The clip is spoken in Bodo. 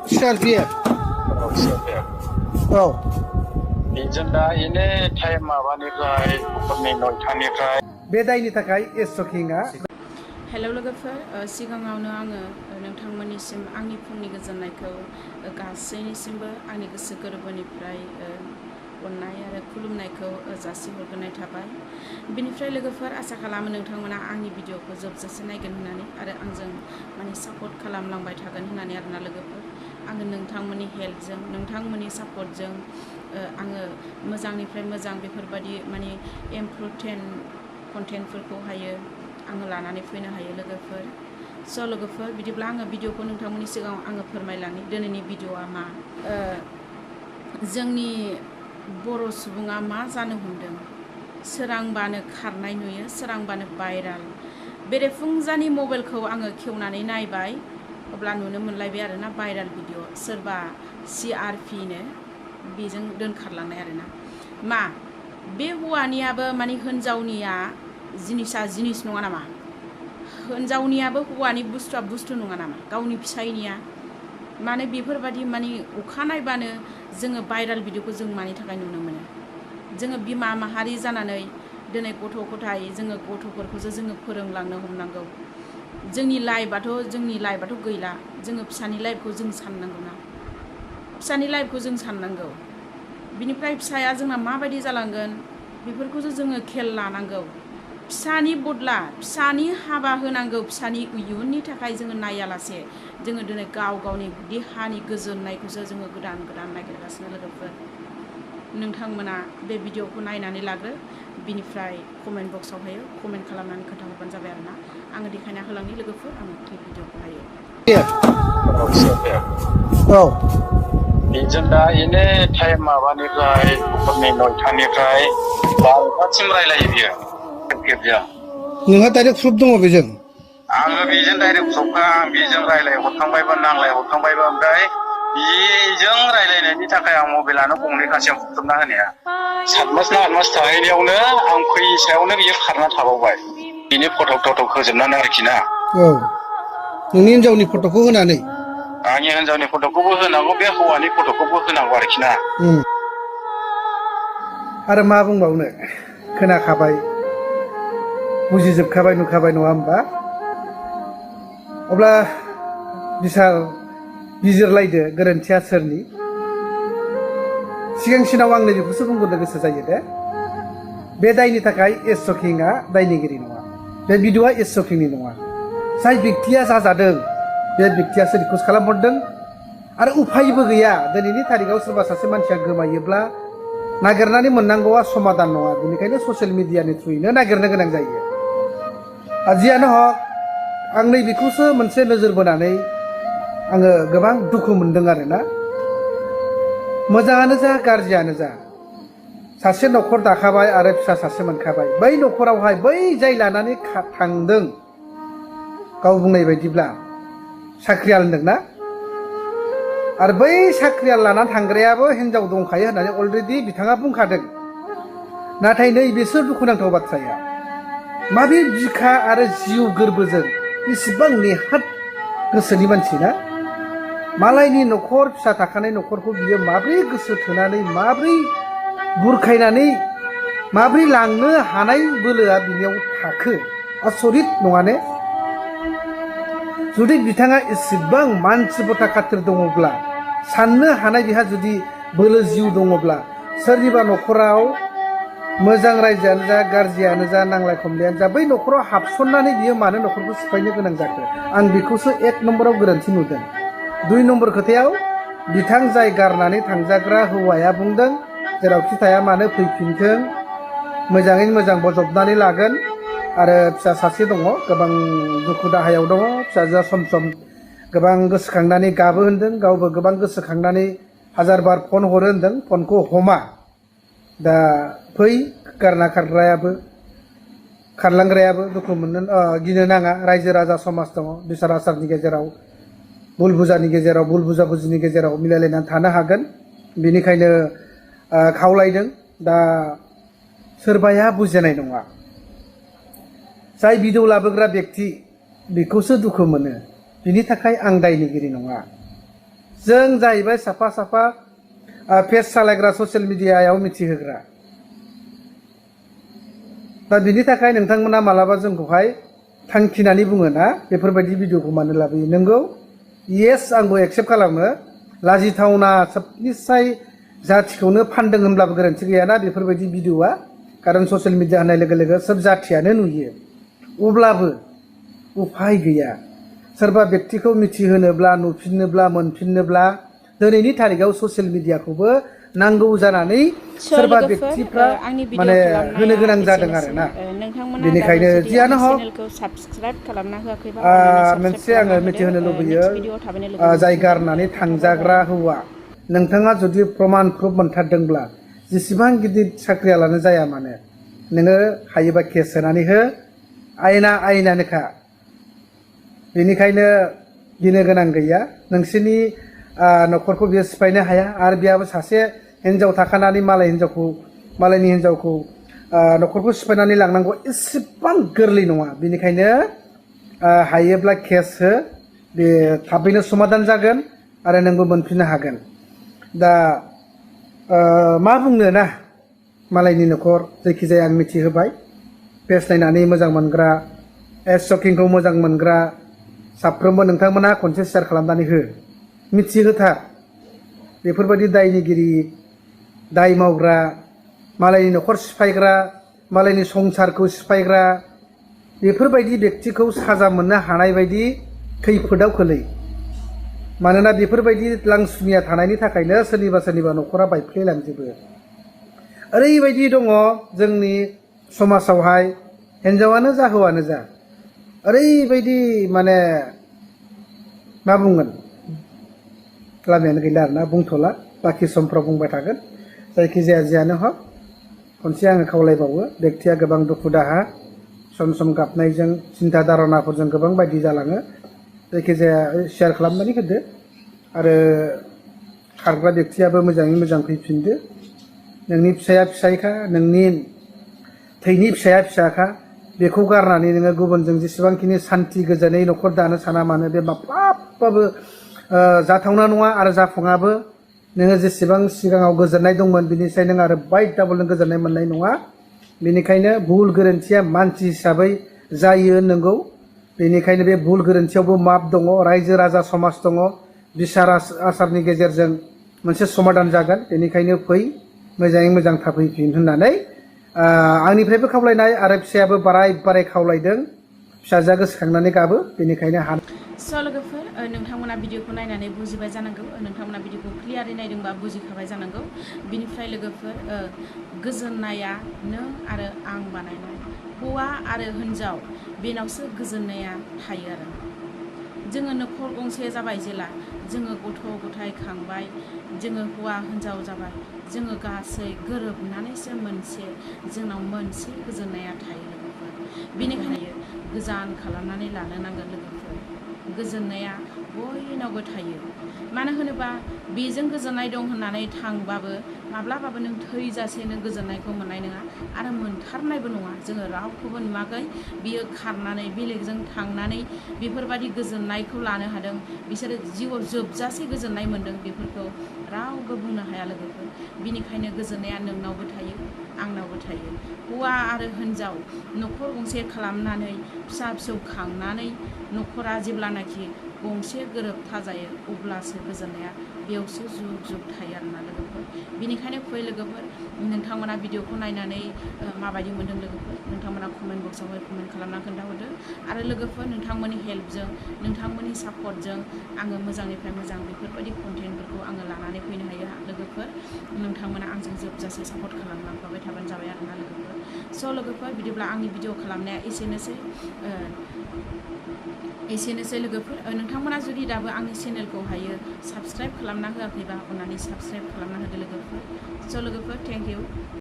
CRPF औ बेजों दा एने टाइम माबानिफ्राय हरनि 9टानिफ्राय बे दायनि थाखाय एसकिंआ हेलौ लोगोफोर सिगाङावनो आङो नोंथांमोननिसिम आंनि फुंनि गोजोननायखौ गासैनिसिमबो आंनि गोसो गोरबोनिफ्राय अननाय आरो खुलुमनायखौ जासिहरग्रोनाय थाबाय। बेनिफ्राय लोगोफोर आसा खालामो नोंथांमोना आंनि भिडिअखौ जोबजासे नायगोन होननानै आरो आंजों सापर्ट खालामलांबाय थागोन होननानै आरोना लोगोफोर। आङो नोंथांमोननि हेल्पजों नोंथांमोननि सापर्टजों आङो मोजांनिफ्राय मोजां बेफोरबायदि इम्परटेन्ट कन्टेन्टफोरखौहायो आङो लानानै फैनो हायो लोगोफोर। स' लोगोफोर बिदिब्ला आङो भिडिअखौ नोंथांमोननि सिगाङाव आङो फोरमायलांनि दिनैनि भिडिअआ मा। जोंनि बर' सुबुङा मा जानो हमदों, सोरांबानो खारनाय नुयो, सोरांबानो भाइराल। बेरेफुंजानि मबाइलखौ आङो खेवनानै नायबाय, अब्ला नुनो मोनलायबाय आरोना भाइराल भिडिअ। सोरबा CRPनो बेजों दोनखारलांनाय आरोना। मा बे हौवानियाबो हिनजावनिया जिनिसा जिनिस नङा नामा? हिनजावनियाबो हौवानि बुस्थुआ बुस्थु नङा नामा? गावनि फिसायनिया माने बेफोरबायदि अखा नायबानो जोङो भाइराल भिडिअखौ जों मानि थाखाय नुनो मोनो? जोङो बिमा माहारि जानानै दिनै गथ' गथाय जोङो गथ'फोरखौसो जोङो फोरोंलांनो हमनांगौ। जोंनि लाइफआथ' गैला। जोङो फिसानि लाइफखौ जों साननांगौना, फिसानि लाइफखौ जों साननांगौ। बिनिफ्राय फिसाया जोंना माबायदि जालांगोन बेफोरखौसो जोङो खेल लानांगौ। फिसानि बदला फिसानि हाबा होनांगौ। फिसानि इयुननि थाखाय जोङो नायालासे जोङो दिनै गाव गावनि देहानि गोजोननायखौसो जोङो गोदान गोदान नागिरगासिनो लोगोफोर। नोंथांमोना बे भिडिअखौ नायनानै लाग्रो, बिनिफ्राय कमेन्ट बक्सआवहायो कमेन्ट खालामनानै खोन्थाहरबानो जाबाय आरोना। आङो देखायना होलांनि लोगोफोर आङो भिडिअखौहायो। औ बेजों दा एने टाइम माबानिफ्राय हरनि 9टानिफ्राय 12टासिम रायलायो बियो खेबजों। नोंहा डाइरेक्ट प्रुफ दङ बेजों? आङो बेजों डाइरेक्ट प्रुफखा। आं बेजों रायलायहरखांबायबो नांलायहरखांबायबो। ओमफ्राय बेजों रायलायनायनि थाखाय आं मबाइलानो गंनै खासेयाव बुख्रुबना होनाया 7 मास ना 8 मास थाहैनायावनो आं फैसायावनो बियो खारना थाबावबाय। बिनि फटक होजोबनानै आरोखि ना। औ, नोंनि हिनजावनि फट'खौ होनानै? आंनि हिनजावनि फट'खौबो होनांगौ, बे हौवानि फट'खौबो होनांगौ आरोखि ना। आरो मा बुंबावनो, खोनाखाबाय, बुजिजोबखाबाय, नुखाबाय, नङा होमबा? अब्ला बिसार बिजिरलायदो गोरोन्थिया सोरनि। सिगांसिनाव आं नैबेखौसो बुंग्रोनो गोसो जायो दे। बे दायनि थाखाय एसकिंआ दायनिगिरि नङा। बे भिडिअआ एसकिंनि नङा। जाय बेक्तिया जाजादों बे बेक्तियासो रिकुवेस्ट खालामहरदों। आरो उफायबो गैया। दिनैनि थारिखआव सोरबा सासे मानसिया गोमायोब्ला नागिरनानै मोननांगौआ समाधान नङा। बेनिखायनो ससियेल मिडियानि थ्रुयैनो नागिरनो गोनां जायो। जियानो हक, आं नैबेखौसो मोनसे नोजोर बोनानै आङो गोबां दुखु मोनदों आरोना। मोजाङानो जा गाज्रियानो जा, सासे न'खर दाखाबाय आरो फिसा सासे मोनखाबाय। बै न'खरावहाय बै जाय लानानै थांदों, गाव बुंनाय बायदिब्ला साख्रियाल होनदोंना, आरो बै साख्रियाल लानानै थांग्रायाबो हिनजाव दंखायो होननानै अलरेडि बिथाङा बुंखादों। नाथाय नैबेसो दुखुनांथाव बाथ्राया, माबे बिखा आरो जिउ गोरबोजों बेसेबां नेहाथ गोसोनि मानसि ना, मालायनि न'खर, फिसा थाखानाय न'खरखौ बियो माब्रै गोसो थोनानै, माब्रै बुरखायनानै, माब्रै लांनो हानाय बोलोआ बिनियाव थाखो? आसरित नङा ने? जुदि बिथाङा एसेबां मानसिबथा खाथिर दङब्ला, साननो हानाय बिहा जुदि बोलो जिउ दङब्ला, सोरनिबा न'खराव मोजां रायजोआनो जा गाज्रियानो जा, नांलाय खमलायानो जा, बै न'खराव हाबसननानै बियो मानो न'खरखौ सिफायनो गोनां जाखो? आं बेखौसो 1 नम्बराव गोरोन्थि नुदों। 2 नम्बर खोथायाव, बिथां जाय गारनानै थांजाग्रा हौवाया बुंदों, जेरावखि थाया मानो फैफिनथों, मोजाङैनो मोजां बजबनानै लागोन। आरो फिसा सासे दङ, गोबां दुखु दाहायाव दङ। फिसाजोआ सम सम गोबां गोसोखांनानै गाबो होन्दों। गावबो गोबां गोसोखांनानै हाजार बार फन हरो होन्दों। फनखौ हमा। दा फै, गारना खारलांग्रायाबो दुखु मोननो गिनो नाङा। रायजो राजा समाज दङ। बिसार आसारनि गेजेराव, भुल बुजानि गेजेराव, भुल बुजा बुजिनि गेजेराव मिलायलायनानै थानो हागोन। बेनिखायनो खावलायदों। दा सोरबाया बुजिनाय नङा। जाय भिडिअ लाबोग्रा बेक्ति, बेखौसो दुखु मोनो। बिनि थाखाय आं दायनिगिरि नङा। जों जाहैबाय साफा साफा पेज सालायग्रा ससियेल मिडियायाव मिथिहोग्रा दा बिनि थाखाय नोंथांमोना मालाबा जोंखौहाय थांखिनानै बुङो ना बेफोरबायदि भिडिअखौ मानो लाबोयो नंगौ येस आंबो एक्सेप्ट खालामो लाजिथावना सबनिसाय जाथिखौनो फानदों होनब्लाबो गोरोन्थि गैयाना बेफोरबायदि भिडिअआ खारन ससियेल मिडिया होननाय लोगो लोगो सोब जाथियानो नुयो अब्लाबो उफाय गैया सोरबा व्यक्तिखौ मिथिहोनोब्ला नुफिननोब्ला मोनफिननोब्ला दिनैनि थारिखआव ससियेल मिडियाखौबो नांगौ जानानै सोरबा व्यक्तिफ्रा माने होनो गोनां जादों आरोना बेनिखायनो जियानो हक मोनसे आङो मिथिहोनो लुबैयो जाय गारनानै थांजाग्रा हौवा नोंथाङा जुदि प्रमान प्रुफ मोनथारदोंब्ला जेसेबां गिदिर साख्रियालानो जाया मानो नोङो हायोबा केस होनानै हो आयेनानोखा बेनिखायनो गिनो गोनां गैया नोंसोरनि न'खरखौ बियो सिफायनो हाया आरो बियाबो सासे हिन्जाव थाखानानै मालायनि हिन्जावखौ न'खरखौ सिफायनानै लांनांगौ एसेबां गोरलै नङा बेनिखायनो हायोब्ला केस हो बे थाबैनो समाधान जागोन आरो नोंबो मोनफिननो हागोन दा मा बुंनो ना मालायनि न'खर जायखिजाया आं मिथिहोबाय पेज नायनानै मोजां मोनग्रा एस शकिंखौ मोजां मोनग्रा साफ्रोमबो नोंथांमोना खनसे शेयार खालामनानै हो मिथिहोथार बेफोरबायदि दायनिगिरि दाय मावग्रा मालायनि न'खर सिफायग्रा मालायनि संसारखौ सिफायग्रा बेफोरबायदि व्यक्तिखौ साजा मोननो हानाय बायदि खैफोदाव खोलै मानोना बेफोरबायदि लांसुनिया थानायनि थाखायनो सोरनिबा न'खरा बायफ्लेलांजोबो ओरैबायदि दङ जोंनि समाजावहाय हिन्जावानो जा हौवानो जा ओरैबायदि माने मा बुंगोन लामायानो गैला आरोना बुंथ'ला बाखि समफ्राव बुंबाय थागोन जायखिजाया जियानो हक खनसे आङो खावलायबावो व्यक्तिया गोबां दुखु दाहा सम गाबनायजों सिन्था धारनाफोरजों गोबां बायदि जालाङो जायखिजाया शेयार खालामनानै होदो आरो खारग्रा व्यक्तियाबो मोजाङै मोजां फैफिनदो नोंनि फिसाया फिसायखा नोंनि थैनि फिसाया फिसाखा बेखौ गारनानै नोङो गुबुनजों जेसेबांखिनि सान्थि गोजोनै न'खर दानो साना मानो बे माब्लाबाबो जाथावना नङा आरो जाफुङाबो नोङो जेसेबां सिगाङाव गोजोननाय दंमोन बिनिफ्राय नों आरो बाइक डाबल नों गोजोननाय मोननाय नङा बेनिखायनो भुल गोरोन्थिया मानसि हिसाबै जायो नंगौ बेनिखायनो बे भुल गोरोन्थियावबो माप दङ रायजो राजा समाज दङ बिसार आसारनि गेजेरजों मोनसे समाधान जागोन बेनिखायनो फै मोजाङै मोजां थाफैफिन होननानै आंनिफ्रायबो खावलायनाय आरो फिसायाबो बाराय खावलायदों फिसाजोआ गोसोखांनानै गाबो बेनिखायनो लोगोफोर नोंथांमोना भिडिअखौ नायनानै बुजिबाय जानांगौ नोंथांमोना भिडिअखौ क्लियारै नायदोंबा बुजिखाबाय जानांगौ बिनिफ्राय लोगोफोर गोजोननाया नों आरो आं बानायनाय हौवा आरो हिन्जाव बेनावसो गोजोननाया थायो आरो जोङो न'खर गंसे जाबाय जेला जोङो गथ' गथाय खांबाय जोङो हौवा हिन्जाव जाबाय जोङो गासै गोरोबनानैसो जोंनाव मोनसे गोजोननाया थायो लोगोफोर बेनिखायनो गोजान खालामनानै लानो नांगोन लोगोफोर गोजोननाया बयनावबो थायो मानो होनोबा बेजों गोजोननाय दं होननानै थांबाबो माब्लाबाबो नों थैजासे नों गोजोननायखौ मोननाय नङा आरो मोनथारनायबो नङा जोङो रावखौबो नुवाखै बियो खारनानै बेलेगजों थांनानै बेफोरबायदि गोजोननायखौ लानो हादों बिसोरो जिउआव जोबजासे गोजोननाय मोनदों बेफोरखौ रावबो बुंनो हाया लोगोफोर बिनिखायनो गोजोननाया नोंनावबो थायो आंनावबो थायो हौवा आरो हिन्जाव न'खर गंसे खालामनानै फिसा फिसौ खांनानै न'खरा जेब्लानाखि गंसे गोरोबथा जायो अब्लासो गोजोननाया बेयावसो जुग थायो आरोना लोगोफोर बेनिखायनो फै लोगोफोर नोंथांमोना भिडिअखौ नायनानै माबायदि मोनदों लोगोफोर नोंथांमोना कमेन्ट बक्सआवहाय कमेन्ट खालामना खोन्थाहरदो आरो लोगोफोर नोंथांमोननि हेल्पजों नोंथांमोननि सापर्टजों आङो मोजांनिफ्राय मोजां बेफोरबायदि कन्टेन्टफोरखौ आङो लानानै फैनो हायो लोगोफोर नोंथांमोना आंजों जोबजासे सापर्ट खालामलांफाबाय थाबानो जाबाय आरोना लोगोफोर लोगोफोर बिदिब्ला आंनि भिडिअ खालामनाया एसेनोसै लोगोफोर नोंथांमोना जुदि दाबो आंनि चेनेलखौहायो साबस्क्राइब खालामना होआखैबा अन्नानै साबस्क्राइब खालामना होदो लोगोफोर लोगोफोर थेंक इउ